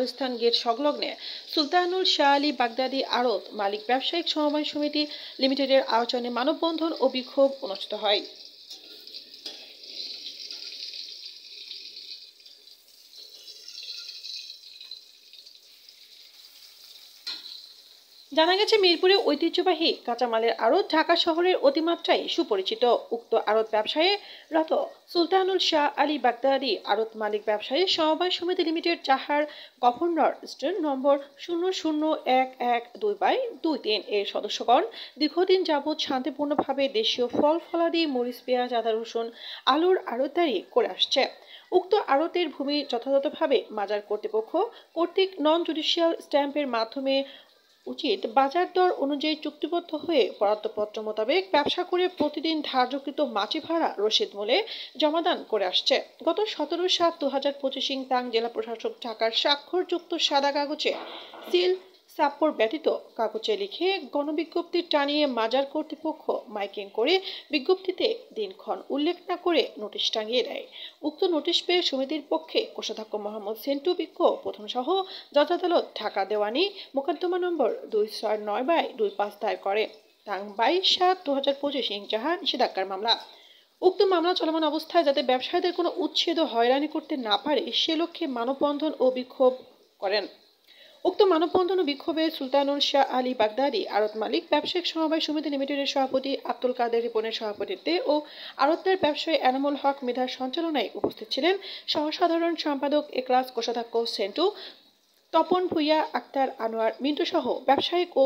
কবরস্থান গেট সংলগ্নে সুলতানুল শাহ আলী বাগদাদি আড়ত মালিক ব্যবসায়িক সমবায় সমিতি লিমিটেডের আয়োজনে মানববন্ধন ও বিক্ষোভ অনুষ্ঠিত হয়। জানা গেছে, মিরপুরে ঐতিহ্যবাহী কাঁচামালের আড়ত ঢাকা শহরের অতিমাত্রায় সুপরিচিত। উক্ত আড়ত ব্যবসায়ে রত সুলতানুল শাহ আলী বাগদাদি আড়ত মালিক ব্যবসায়ী সমবায় সমিতি লিমিটেড চাহার গভর্নর স্টোর নম্বর 001122/23 এর সদস্যগণ দীর্ঘদিন যাবৎ শান্তিপূর্ণভাবে দেশীয় ফল ফলাদি, মরিচ, পেঁয়াজ, আদা, রসুন, আলুর আড়তদারি করে আসছে। উক্ত আড়তের ভূমি যথাযথভাবে মাজার কর্তৃপক্ষ কর্তৃক নন জুডিশিয়াল স্ট্যাম্পের মাধ্যমে উচিত বাজার দর অনুযায়ী চুক্তিবদ্ধ হয়ে বরাদ্দপত্র মোতাবেক ব্যবসা করে প্রতিদিন ধার্যকৃত মাটি ভাড়া রসিদ মূলে জমাদান করে আসছে। গত 17/7/2025 তাং জেলা প্রশাসক ঢাকার স্বাক্ষরযুক্ত সাদা কাগজে সিল সাপ্পর ব্যতীত কাগজে লিখে গণবিজ্ঞপ্তি টানিয়ে মাজার কর্তৃপক্ষ মাইকিং করে বিজ্ঞপ্তিতে দিনক্ষণ উল্লেখ না করে নোটিশ টাঙিয়ে দেয়। উক্ত নোটিশ পেয়ে সমিতির পক্ষে কোষাধ্যক্ষ মোহাম্মদ সেন্টু বিক্ষ প্রথম সহ জজ আদালত ঢাকা দেওয়ানি মোকদ্দমা নম্বর 269/25 দায়ের করে। তাং 22/7/2025 ইনজাহার নিষেধাজ্ঞার মামলা। উক্ত মামলা চলমান অবস্থায় যাতে ব্যবসায়ীদের কোনো উচ্ছেদ ও হয়রানি করতে না পারে সে লক্ষ্যে মানববন্ধন ও বিক্ষোভ করেন। উক্ত মানববন্ধন ও বিক্ষোভে সুলতানুল শাহ আলী বাগদাদি আড়ত মালিক ব্যবসায়িক সমবায় সমিতি লিমিটেডের সভাপতি আব্দুল কাদের রিপনের সভাপতিত্বে ও আড়তদার ব্যবসায়ী এনামুল হক মৃধার সঞ্চালনায় উপস্থিত ছিলেন সহসাধারণ সম্পাদক এক্লাস, কোষাধ্যক্ষ সেন্টু, তপন ভূঁইয়া, আক্তার, আনোয়ার, মিন্টু সহ ব্যবসায়িক ও